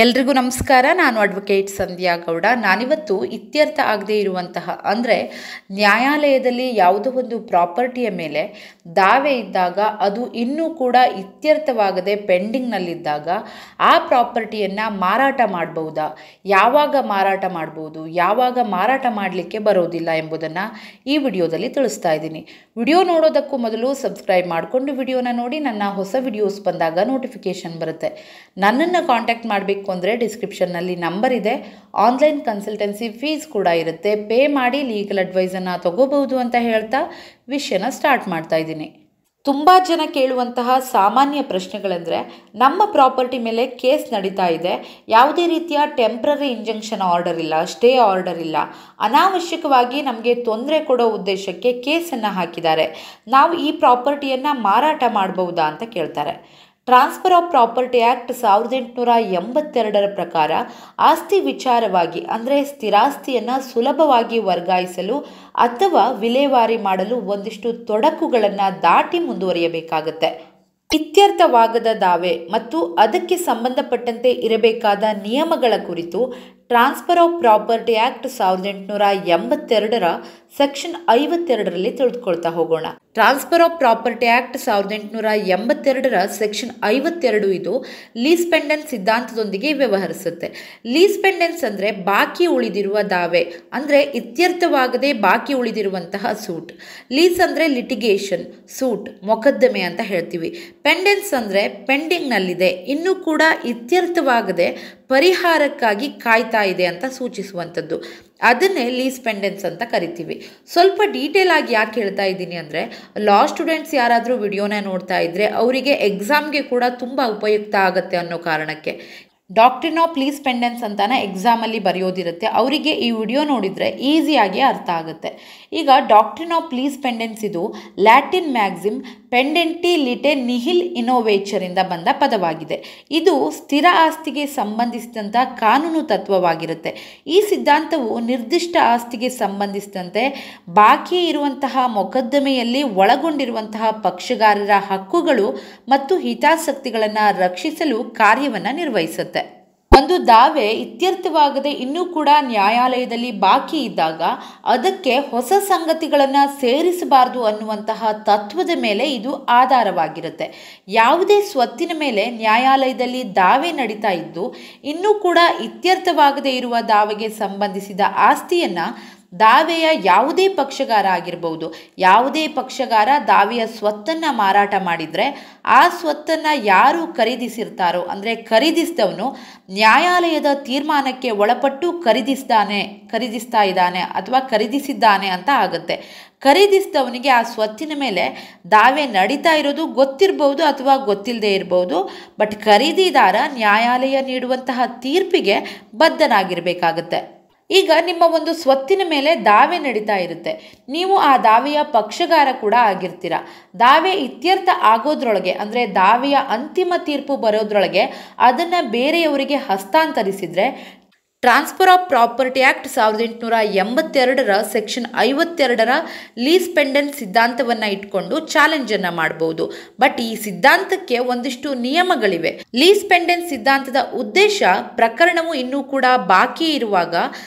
ಎಲ್ರಿಗೂ ನಮಸ್ಕಾರ. ನಾನು ಅಡ್ವೊಕೇಟ್ ಸಂಧ್ಯಾ ಗೌಡ. ನಾನಿವತ್ತು ಇತ್ಯರ್ಥ ಆಗದೇ ಇರುವಂತಹ ಅಂದರೆ ನ್ಯಾಯಾಲಯದಲ್ಲಿ ಯಾವುದೋ ಒಂದು ಪ್ರಾಪರ್ಟಿಯ ಮೇಲೆ ದಾವೆ ಇದ್ದಾಗ ಅದು ಇನ್ನೂ ಕೂಡ ಇತ್ಯರ್ಥವಾಗದೆ ಪೆಂಡಿಂಗ್ನಲ್ಲಿದ್ದಾಗ ಆ ಪ್ರಾಪರ್ಟಿಯನ್ನು ಮಾರಾಟ ಮಾಡಬಹುದಾ, ಯಾವಾಗ ಮಾರಾಟ ಮಾಡ್ಬೋದು, ಯಾವಾಗ ಮಾರಾಟ ಮಾಡಲಿಕ್ಕೆ ಬರೋದಿಲ್ಲ ಎಂಬುದನ್ನು ಈ ವಿಡಿಯೋದಲ್ಲಿ ತಿಳಿಸ್ತಾ ಇದ್ದೀನಿ. ವಿಡಿಯೋ ನೋಡೋದಕ್ಕೂ ಮೊದಲು ಸಬ್ಸ್ಕ್ರೈಬ್ ಮಾಡಿಕೊಂಡು ವಿಡಿಯೋನ ನೋಡಿ. ನನ್ನ ಹೊಸ ವಿಡಿಯೋಸ್ ಬಂದಾಗ ನೋಟಿಫಿಕೇಶನ್ ಬರುತ್ತೆ. ನನ್ನನ್ನು ಕಾಂಟ್ಯಾಕ್ಟ್ ಮಾಡಬೇಕು ಅಂದರೆ ಡಿಸ್ಕ್ರಿಪ್ಷನ್ನಲ್ಲಿ ನಂಬರ್ ಇದೆ. ಆನ್ಲೈನ್ ಕನ್ಸಲ್ಟೆನ್ಸಿ ಫೀಸ್ ಕೂಡ ಇರುತ್ತೆ. ಪೇ ಮಾಡಿ ಲೀಗಲ್ ಅಡ್ವೈಸನ್ನು ತಗೋಬಹುದು ಅಂತ ಹೇಳ್ತಾ ವಿಷಯನ ಸ್ಟಾರ್ಟ್ ಮಾಡ್ತಾ ಇದ್ದೀನಿ. ತುಂಬ ಜನ ಕೇಳುವಂತಹ ಸಾಮಾನ್ಯ ಪ್ರಶ್ನೆಗಳೆಂದರೆ, ನಮ್ಮ ಪ್ರಾಪರ್ಟಿ ಮೇಲೆ ಕೇಸ್ ನಡೀತಾ ಇದೆ, ಯಾವುದೇ ರೀತಿಯ ಟೆಂಪ್ರರಿ ಇಂಜಂಕ್ಷನ್ ಆರ್ಡರ್ ಇಲ್ಲ, ಸ್ಟೇ ಆರ್ಡರ್ ಇಲ್ಲ, ಅನಾವಶ್ಯಕವಾಗಿ ನಮಗೆ ತೊಂದರೆ ಕೊಡೋ ಉದ್ದೇಶಕ್ಕೆ ಕೇಸನ್ನು ಹಾಕಿದ್ದಾರೆ, ನಾವು ಈ ಪ್ರಾಪರ್ಟಿಯನ್ನು ಮಾರಾಟ ಮಾಡಬಹುದಾ ಅಂತ ಕೇಳ್ತಾರೆ. ಟ್ರಾನ್ಸ್ಫರ್ ಆಫ್ ಪ್ರಾಪರ್ಟಿ ಆ್ಯಕ್ಟ್ 1882 ಪ್ರಕಾರ ಆಸ್ತಿ ವಿಚಾರವಾಗಿ ಅಂದರೆ ಸ್ಥಿರಾಸ್ತಿಯನ್ನು ಸುಲಭವಾಗಿ ವರ್ಗಾಯಿಸಲು ಅಥವಾ ವಿಲೇವಾರಿ ಮಾಡಲು ಒಂದಿಷ್ಟು ತೊಡಕುಗಳನ್ನು ದಾಟಿ ಮುಂದುವರಿಯಬೇಕಾಗುತ್ತೆ. ಇತ್ಯರ್ಥವಾಗದ ದಾವೆ ಮತ್ತು ಅದಕ್ಕೆ ಸಂಬಂಧಪಟ್ಟಂತೆ ಇರಬೇಕಾದ ನಿಯಮಗಳ ಕುರಿತು transfer of property act 1882 section 52ರಲ್ಲಿ ತಿಳಿದುಕೊಳ್ತಾ ಹೋಗೋಣ. Transfer of property act 1882 section 52 ಇದು ಲೀಸ್ ಪೆಂಡೆನ್ಸ್ ಸಿದ್ಧಾಂತದೊಂದಿಗೆ ವ್ಯವಹರಿಸುತ್ತೆ. ಲೀಸ್ ಪೆಂಡೆನ್ಸ್ ಅಂದರೆ ಬಾಕಿ ಉಳಿದಿರುವ ದಾವೆ, ಅಂದರೆ ಇತ್ಯರ್ಥವಾಗದೆ ಬಾಕಿ ಉಳಿದಿರುವಂತಹ ಸೂಟ್. ಲೀಸ್ ಅಂದರೆ ಲಿಟಿಗೇಷನ್, ಸೂಟ್, ಮೊಕದ್ದಮೆ ಅಂತ ಹೇಳ್ತೀವಿ. ಪೆಂಡೆನ್ಸ್ ಅಂದರೆ ಪೆಂಡಿಂಗ್ನಲ್ಲಿದೆ, ಇನ್ನೂ ಕೂಡ ಇತ್ಯರ್ಥವಾಗದೆ ಪರಿಹಾರಕ್ಕಾಗಿ ಕಾಯ್ತಾ ಇದೆ ಅಂತ ಸೂಚಿಸುವಂಥದ್ದು. ಅದನ್ನೇ ಲೀಸ್ ಪೆಂಡೆನ್ಸ್ ಅಂತ ಕರಿತೀವಿ. ಸ್ವಲ್ಪ ಡೀಟೇಲ್ ಆಗಿ ಯಾಕೆ ಹೇಳ್ತಾ ಇದ್ದೀನಿ ಅಂದರೆ, ಲಾ ಸ್ಟೂಡೆಂಟ್ಸ್ ಯಾರಾದರೂ ವಿಡಿಯೋನ ನೋಡ್ತಾ ಇದ್ದರೆ ಅವರಿಗೆ ಎಕ್ಸಾಮ್ಗೆ ಕೂಡ ತುಂಬ ಉಪಯುಕ್ತ ಆಗುತ್ತೆ ಅನ್ನೋ ಕಾರಣಕ್ಕೆ. ಡಾಕ್ಟ್ರಿನ್ ಆಫ್ ಲೀಸ್ ಪೆಂಡೆನ್ಸ್ ಅಂತಾನೆ ಎಕ್ಸಾಮಲ್ಲಿ ಬರೆಯೋದಿರುತ್ತೆ. ಅವರಿಗೆ ಈ ವಿಡಿಯೋ ನೋಡಿದರೆ ಈಸಿಯಾಗಿ ಅರ್ಥ ಆಗುತ್ತೆ. ಈಗ ಡಾಕ್ಟ್ರಿನ್ ಆಫ್ ಲೀಸ್ ಪೆಂಡೆನ್ಸ್ ಇದು ಲ್ಯಾಟಿನ್ ಮ್ಯಾಕ್ಸಿಮ್ ಪೆಂಡೆಂಟಿ ಲಿಟೆ ನಿಹಿಲ್ ಇನೋವೇಚರಿಂದ ಬಂದ ಪದವಾಗಿದೆ. ಇದು ಸ್ಥಿರ ಆಸ್ತಿಗೆ ಸಂಬಂಧಿಸಿದಂಥ ಕಾನೂನು ತತ್ವವಾಗಿರುತ್ತೆ. ಈ ಸಿದ್ಧಾಂತವು ನಿರ್ದಿಷ್ಟ ಆಸ್ತಿಗೆ ಸಂಬಂಧಿಸಿದಂತೆ ಬಾಕಿ ಇರುವಂತಹ ಮೊಕದ್ದಮೆಯಲ್ಲಿ ಒಳಗೊಂಡಿರುವಂತಹ ಪಕ್ಷಗಾರರ ಹಕ್ಕುಗಳು ಮತ್ತು ಹಿತಾಸಕ್ತಿಗಳನ್ನು ರಕ್ಷಿಸಲು ಕಾರ್ಯವನ್ನು ನಿರ್ವಹಿಸುತ್ತೆ. ಒಂದು ದಾವೆ ಇತ್ಯರ್ಥವಾಗದೆ ಇನ್ನೂ ಕೂಡ ನ್ಯಾಯಾಲಯದಲ್ಲಿ ಬಾಕಿ ಇದ್ದಾಗ ಅದಕ್ಕೆ ಹೊಸ ಸಂಗತಿಗಳನ್ನು ಸೇರಿಸಬಾರದು ಅನ್ನುವಂತಹ ತತ್ವದ ಮೇಲೆ ಇದು ಆಧಾರವಾಗಿರುತ್ತೆ. ಯಾವುದೇ ಸ್ವತ್ತಿನ ಮೇಲೆ ನ್ಯಾಯಾಲಯದಲ್ಲಿ ದಾವೆ ನಡೀತಾ ಇದ್ದು ಇನ್ನೂ ಕೂಡ ಇತ್ಯರ್ಥವಾಗದೆ ಇರುವ ದಾವೆಗೆ ಸಂಬಂಧಿಸಿದ ಆಸ್ತಿಯನ್ನು ದಾವೆಯ ಯಾವುದೇ ಪಕ್ಷಗಾರ ಆಗಿರ್ಬೋದು, ಯಾವುದೇ ಪಕ್ಷಗಾರ ದಾವೆಯ ಸ್ವತ್ತನ್ನು ಮಾರಾಟ ಮಾಡಿದರೆ ಆ ಸ್ವತ್ತನ್ನು ಯಾರು ಖರೀದಿಸಿರ್ತಾರೋ ಅಂದರೆ ಖರೀದಿಸಿದವನು ನ್ಯಾಯಾಲಯದ ತೀರ್ಮಾನಕ್ಕೆ ಒಳಪಟ್ಟು ಖರೀದಿಸ್ತಾ ಇದ್ದಾನೆ ಅಥವಾ ಖರೀದಿಸಿದ್ದಾನೆ ಅಂತ ಆಗುತ್ತೆ. ಖರೀದಿಸಿದವನಿಗೆ ಆ ಸ್ವತ್ತಿನ ಮೇಲೆ ದಾವೆ ನಡೀತಾ ಇರೋದು ಗೊತ್ತಿರ್ಬೋದು ಅಥವಾ ಗೊತ್ತಿಲ್ಲದೆ ಇರ್ಬೋದು. ಬಟ್ ಖರೀದಿದಾರ ನ್ಯಾಯಾಲಯ ನೀಡುವಂತಹ ತೀರ್ಪಿಗೆ ಬದ್ಧನಾಗಿರಬೇಕಾಗತ್ತೆ. ಈಗ ನಿಮ್ಮ ಒಂದು ಸ್ವತ್ತಿನ ಮೇಲೆ ದಾವೆ ನಡೀತಾ ಇರುತ್ತೆ, ನೀವು ಆ ದಾವೆಯ ಪಕ್ಷಗಾರ ಕೂಡ ಆಗಿರ್ತೀರ. ದಾವೆ ಇತ್ಯರ್ಥ ಆಗೋದ್ರೊಳಗೆ ಅಂದರೆ ದಾವೆಯ ಅಂತಿಮ ತೀರ್ಪು ಬರೋದ್ರೊಳಗೆ ಅದನ್ನು ಬೇರೆಯವರಿಗೆ ಹಸ್ತಾಂತರಿಸಿದರೆ transfer of property act 1882 section 52 lis pendens ಸಿದ್ಧಾಂತವನ್ನು ಇಟ್ಕೊಂಡು ಚಾಲೆಂಜನ್ನು ಮಾಡಬಹುದು. ಬಟ್ ಈ ಸಿದ್ಧಾಂತಕ್ಕೆ ಒಂದಿಷ್ಟು ನಿಯಮಗಳಿವೆ. ಲೀಸ್ ಪೆಂಡೆನ್ಸ್ ಸಿದ್ಧಾಂತದ ಉದ್ದೇಶ ಪ್ರಕರಣವು ಇನ್ನೂ ಕೂಡ ಬಾಕಿ ಇರುವಾಗ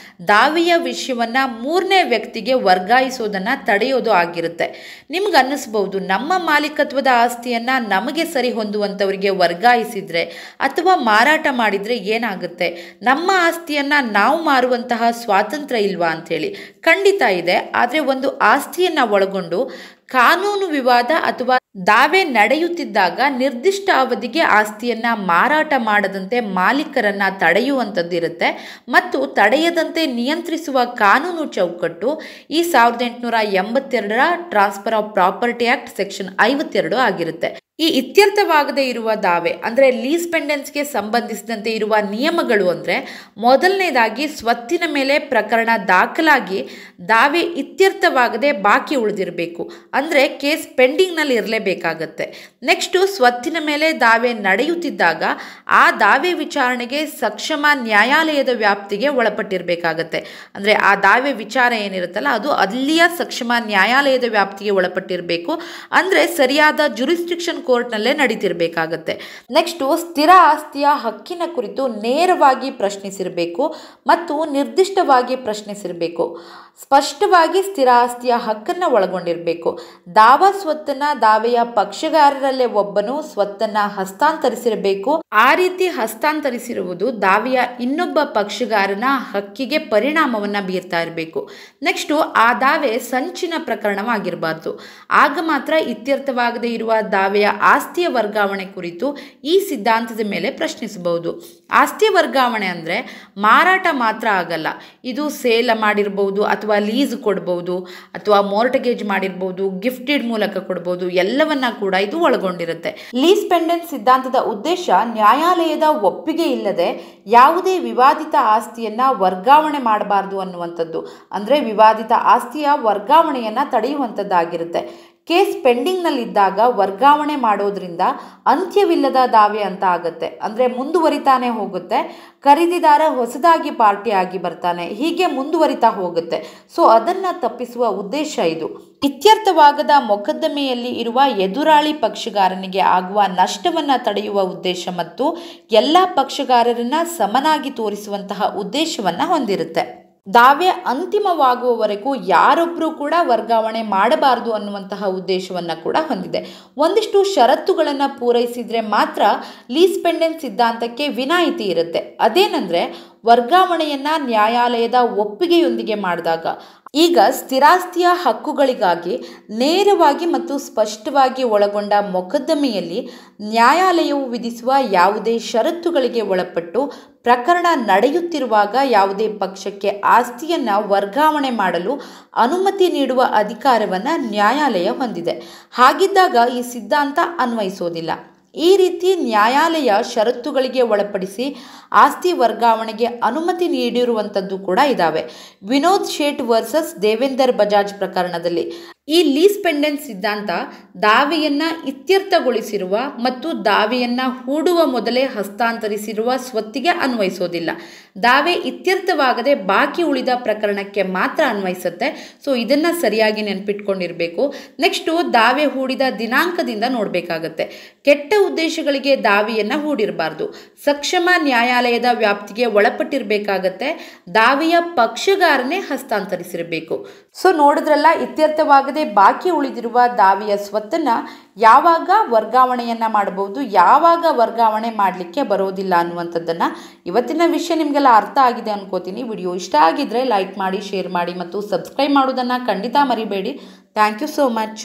ದಾವೆಯ ವಿಷಯವನ್ನು ಮೂರನೇ ವ್ಯಕ್ತಿಗೆ ವರ್ಗಾಯಿಸೋದನ್ನು ತಡೆಯೋದು ಆಗಿರುತ್ತೆ. ನಿಮ್ಗೆ ಅನ್ನಿಸ್ಬಹುದು, ನಮ್ಮ ಮಾಲೀಕತ್ವದ ಆಸ್ತಿಯನ್ನು ನಮಗೆ ಸರಿ ಹೊಂದುವಂಥವರಿಗೆ ವರ್ಗಾಯಿಸಿದರೆ ಅಥವಾ ಮಾರಾಟ ಮಾಡಿದರೆ ಏನಾಗುತ್ತೆ, ನಮ್ಮ ಆಸ್ತಿಯನ್ನು ನಾವು ಮಾರುವಂತಹ ಸ್ವಾತಂತ್ರ್ಯ ಇಲ್ವಾ ಅಂಥೇಳಿ. ಖಂಡಿತ ಇದೆ. ಆದರೆ ಒಂದು ಆಸ್ತಿಯನ್ನು ಒಳಗೊಂಡು ಕಾನೂನು ವಿವಾದ ಅಥವಾ ದಾವೆ ನಡೆಯುತ್ತಿದ್ದಾಗ ನಿರ್ದಿಷ್ಟ ಅವಧಿಗೆ ಆಸ್ತಿಯನ್ನು ಮಾರಾಟ ಮಾಡದಂತೆ ಮಾಲೀಕರನ್ನು ತಡೆಯುವಂಥದ್ದು ಇರುತ್ತೆ ಮತ್ತು ತಡೆಯದಂತೆ ನಿಯಂತ್ರಿಸುವ ಕಾನೂನು ಚೌಕಟ್ಟು ಈ 1882 transfer of property act section 52 ಆಗಿರುತ್ತೆ. ಈ ಇತ್ಯರ್ಥವಾಗದೇ ಇರುವ ದಾವೆ ಅಂದರೆ ಲೀಸ್ ಪೆಂಡೆನ್ಸ್ಗೆ ಸಂಬಂಧಿಸಿದಂತೆ ಇರುವ ನಿಯಮಗಳು ಅಂದರೆ, ಮೊದಲನೇದಾಗಿ ಸ್ವತ್ತಿನ ಮೇಲೆ ಪ್ರಕರಣ ದಾಖಲಾಗಿ ದಾವೆ ಇತ್ಯರ್ಥವಾಗದೆ ಬಾಕಿ ಉಳಿದಿರಬೇಕು, ಅಂದರೆ ಕೇಸ್ ಪೆಂಡಿಂಗ್ನಲ್ಲಿ ಇರಲೇಬೇಕಾಗತ್ತೆ. ನೆಕ್ಸ್ಟು ಸ್ವತ್ತಿನ ಮೇಲೆ ದಾವೆ ನಡೆಯುತ್ತಿದ್ದಾಗ ಆ ದಾವೆ ವಿಚಾರಣೆಗೆ ಸಕ್ಷಮ ನ್ಯಾಯಾಲಯದ ವ್ಯಾಪ್ತಿಗೆ ಒಳಪಟ್ಟಿರಬೇಕಾಗತ್ತೆ. ಅಂದರೆ ಆ ದಾವೆ ವಿಚಾರ ಏನಿರುತ್ತಲ್ಲ ಅದು ಅಲ್ಲಿಯ ಸಕ್ಷಮ ನ್ಯಾಯಾಲಯದ ವ್ಯಾಪ್ತಿಗೆ ಒಳಪಟ್ಟಿರಬೇಕು. ಅಂದರೆ ಸರಿಯಾದ ಜುರಿಸ್ಡಿಕ್ಷನ್ ಕೋರ್ಟ್ನಲ್ಲೇ ನಡೀತಿರ್ಬೇಕಾಗತ್ತೆ. ನೆಕ್ಸ್ಟು ಸ್ಥಿರ ಆಸ್ತಿಯ ಹಕ್ಕಿನ ಕುರಿತು ನೇರವಾಗಿ ಪ್ರಶ್ನಿಸಿರಬೇಕು ಮತ್ತು ನಿರ್ದಿಷ್ಟವಾಗಿ ಪ್ರಶ್ನಿಸಿರಬೇಕು. ಸ್ಪಷ್ಟವಾಗಿ ಸ್ಥಿರ ಆಸ್ತಿಯ ಹಕ್ಕನ್ನು ಒಳಗೊಂಡಿರಬೇಕು. ದಾವಾ ಸ್ವತ್ತನ್ನ ದಾವೆಯ ಪಕ್ಷಗಾರರಲ್ಲೇ ಒಬ್ಬನು ಸ್ವತ್ತನ್ನ ಹಸ್ತಾಂತರಿಸಿರಬೇಕು. ಆ ರೀತಿ ಹಸ್ತಾಂತರಿಸಿರುವುದು ದಾವೆಯ ಇನ್ನೊಬ್ಬ ಪಕ್ಷಗಾರನ ಹಕ್ಕಿಗೆ ಪರಿಣಾಮವನ್ನ ಬೀರ್ತಾ ಇರಬೇಕು. ನೆಕ್ಸ್ಟು ಆ ದಾವೆ ಸಂಚಿನ ಪ್ರಕರಣವಾಗಿರಬಾರ್ದು. ಆಗ ಮಾತ್ರ ಇತ್ಯರ್ಥವಾಗದೇ ಇರುವ ದಾವೆಯ ಆಸ್ತಿಯ ವರ್ಗಾವಣೆ ಕುರಿತು ಈ ಸಿದ್ಧಾಂತದ ಮೇಲೆ ಪ್ರಶ್ನಿಸಬಹುದು. ಆಸ್ತಿ ವರ್ಗಾವಣೆ ಅಂದರೆ ಮಾರಾಟ ಮಾತ್ರ ಆಗಲ್ಲ, ಇದು ಸೇಲ್ ಮಾಡಿರ್ಬೋದು ಅಥವಾ ಲೀಸ್ ಕೊಡ್ಬೋದು ಅಥವಾ ಮೋರ್ಟಗೇಜ್ ಮಾಡಿರ್ಬೋದು, ಗಿಫ್ಟೆಡ್ ಮೂಲಕ ಕೊಡ್ಬೋದು, ಎಲ್ಲವನ್ನ ಕೂಡ ಇದು ಒಳಗೊಂಡಿರುತ್ತೆ. ಲೀಸ್ ಪೆಂಡೆಂಟ್ ಸಿದ್ಧಾಂತದ ಉದ್ದೇಶ ನ್ಯಾಯಾಲಯದ ಒಪ್ಪಿಗೆ ಇಲ್ಲದೆ ಯಾವುದೇ ವಿವಾದಿತ ಆಸ್ತಿಯನ್ನ ವರ್ಗಾವಣೆ ಮಾಡಬಾರ್ದು ಅನ್ನುವಂಥದ್ದು. ಅಂದರೆ ವಿವಾದಿತ ಆಸ್ತಿಯ ವರ್ಗಾವಣೆಯನ್ನ ತಡೆಯುವಂಥದ್ದಾಗಿರುತ್ತೆ. ಕೇಸ್ ಪೆಂಡಿಂಗ್ನಲ್ಲಿದ್ದಾಗ ವರ್ಗಾವಣೆ ಮಾಡೋದ್ರಿಂದ ಅಂತ್ಯವಿಲ್ಲದ ದಾವೆ ಅಂತ ಆಗುತ್ತೆ. ಅಂದರೆ ಮುಂದುವರಿತಾನೆ ಹೋಗುತ್ತೆ. ಖರೀದಿದಾರ ಹೊಸದಾಗಿ ಪಾರ್ಟಿ ಆಗಿ ಬರ್ತಾನೆ, ಹೀಗೆ ಮುಂದುವರಿತಾ ಹೋಗುತ್ತೆ. ಸೊ ಅದನ್ನು ತಪ್ಪಿಸುವ ಉದ್ದೇಶ ಇದು. ಇತ್ಯರ್ಥವಾಗದ ಮೊಕದ್ದಮೆಯಲ್ಲಿ ಇರುವ ಎದುರಾಳಿ ಪಕ್ಷಗಾರನಿಗೆ ಆಗುವ ನಷ್ಟವನ್ನು ತಡೆಯುವ ಉದ್ದೇಶ ಮತ್ತು ಎಲ್ಲ ಪಕ್ಷಗಾರರನ್ನ ಸಮನಾಗಿ ತೋರಿಸುವಂತಹ ಉದ್ದೇಶವನ್ನು ಹೊಂದಿರುತ್ತೆ. ದಾವೆ ಅಂತಿಮವಾಗುವವರೆಗೂ ಯಾರೊಬ್ಬರೂ ಕೂಡ ವರ್ಗಾವಣೆ ಮಾಡಬಾರದು ಅನ್ನುವಂತಹ ಉದ್ದೇಶವನ್ನು ಕೂಡ ಹೊಂದಿದೆ. ಒಂದಿಷ್ಟು ಷರತ್ತುಗಳನ್ನು ಪೂರೈಸಿದರೆ ಮಾತ್ರ ಲೀಸ್ ಪೆಂಡೆಂಟ್ ಸಿದ್ಧಾಂತಕ್ಕೆ ವಿನಾಯಿತಿ ಇರುತ್ತೆ. ಅದೇನೆಂದರೆ ವರ್ಗಾವಣೆಯನ್ನು ನ್ಯಾಯಾಲಯದ ಒಪ್ಪಿಗೆಯೊಂದಿಗೆ ಮಾಡಿದಾಗ. ಈಗ ಸ್ಥಿರಾಸ್ತಿಯ ಹಕ್ಕುಗಳಿಗಾಗಿ ನೇರವಾಗಿ ಮತ್ತು ಸ್ಪಷ್ಟವಾಗಿ ಒಳಗೊಂಡ ಮೊಕದ್ದಮೆಯಲ್ಲಿ ನ್ಯಾಯಾಲಯವು ವಿಧಿಸುವ ಯಾವುದೇ ಷರತ್ತುಗಳಿಗೆ ಒಳಪಟ್ಟು ಪ್ರಕರಣ ನಡೆಯುತ್ತಿರುವಾಗ ಯಾವುದೇ ಪಕ್ಷಕ್ಕೆ ಆಸ್ತಿಯನ್ನು ವರ್ಗಾವಣೆ ಮಾಡಲು ಅನುಮತಿ ನೀಡುವ ಅಧಿಕಾರವನ್ನು ನ್ಯಾಯಾಲಯ ಹೊಂದಿದೆ. ಹಾಗಿದ್ದಾಗ ಈ ಸಿದ್ಧಾಂತ ಅನ್ವಯಿಸೋದಿಲ್ಲ. ಈ ರೀತಿ ನ್ಯಾಯಾಲಯ ಷರತ್ತುಗಳಿಗೆ ಒಳಪಡಿಸಿ ಆಸ್ತಿ ವರ್ಗಾವಣೆಗೆ ಅನುಮತಿ ನೀಡಿರುವಂಥದ್ದು ಕೂಡ ಇದ್ದಾವೆ. ವಿನೋದ್ ಶೇಟ್ ವರ್ಸಸ್ ದೇವೇಂದರ್ ಬಜಾಜ್ ಪ್ರಕರಣದಲ್ಲಿ ಈ ಲೀಸ್ ಪೆಂಡೆಂಟ್ ಸಿದ್ಧಾಂತ ದಾವೆಯನ್ನು ಇತ್ಯರ್ಥಗೊಳಿಸಿರುವ ಮತ್ತು ದಾವೆಯನ್ನು ಹೂಡುವ ಮೊದಲೇ ಹಸ್ತಾಂತರಿಸಿರುವ ಸ್ವತ್ತಿಗೆ ಅನ್ವಯಿಸೋದಿಲ್ಲ. ದಾವೆ ಇತ್ಯರ್ಥವಾಗದೆ ಬಾಕಿ ಉಳಿದ ಪ್ರಕರಣಕ್ಕೆ ಮಾತ್ರ ಅನ್ವಯಿಸುತ್ತೆ. ಸೊ ಇದನ್ನು ಸರಿಯಾಗಿ ನೆನಪಿಟ್ಕೊಂಡಿರಬೇಕು. ನೆಕ್ಸ್ಟು ದಾವೆ ಹೂಡಿದ ದಿನಾಂಕದಿಂದ ನೋಡಬೇಕಾಗತ್ತೆ. ಕೆಟ್ಟ ಉದ್ದೇಶಗಳಿಗೆ ದಾವೆಯನ್ನು ಹೂಡಿರಬಾರ್ದು. ಸಕ್ಷಮ ನ್ಯಾಯಾಲಯದ ವ್ಯಾಪ್ತಿಗೆ ಒಳಪಟ್ಟಿರಬೇಕಾಗತ್ತೆ. ದಾವೆಯ ಪಕ್ಷಗಾರನೇ ಹಸ್ತಾಂತರಿಸಿರಬೇಕು. ಸೊ ನೋಡಿದ್ರಲ್ಲ, ಇತ್ಯರ್ಥವಾಗದೆ ಬಾಕಿ ಉಳಿದಿರುವ ದಾವೆಯ ಸ್ವತ್ತನ್ನು ಯಾವಾಗ ವರ್ಗಾವಣೆಯನ್ನು ಮಾಡಬಹುದು, ಯಾವಾಗ ವರ್ಗಾವಣೆ ಮಾಡಲಿಕ್ಕೆ ಬರೋದಿಲ್ಲ ಅನ್ನುವಂಥದ್ದನ್ನು. ಇವತ್ತಿನ ವಿಷಯ ನಿಮಗೆಲ್ಲ ಅರ್ಥ ಆಗಿದೆ ಅನ್ಕೋತೀನಿ. ವಿಡಿಯೋ ಇಷ್ಟ ಆಗಿದ್ರೆ ಲೈಕ್ ಮಾಡಿ, ಶೇರ್ ಮಾಡಿ ಮತ್ತು ಸಬ್ಸ್ಕ್ರೈಬ್ ಮಾಡೋದನ್ನು ಖಂಡಿತ ಮರಿಬೇಡಿ. Thank you so much.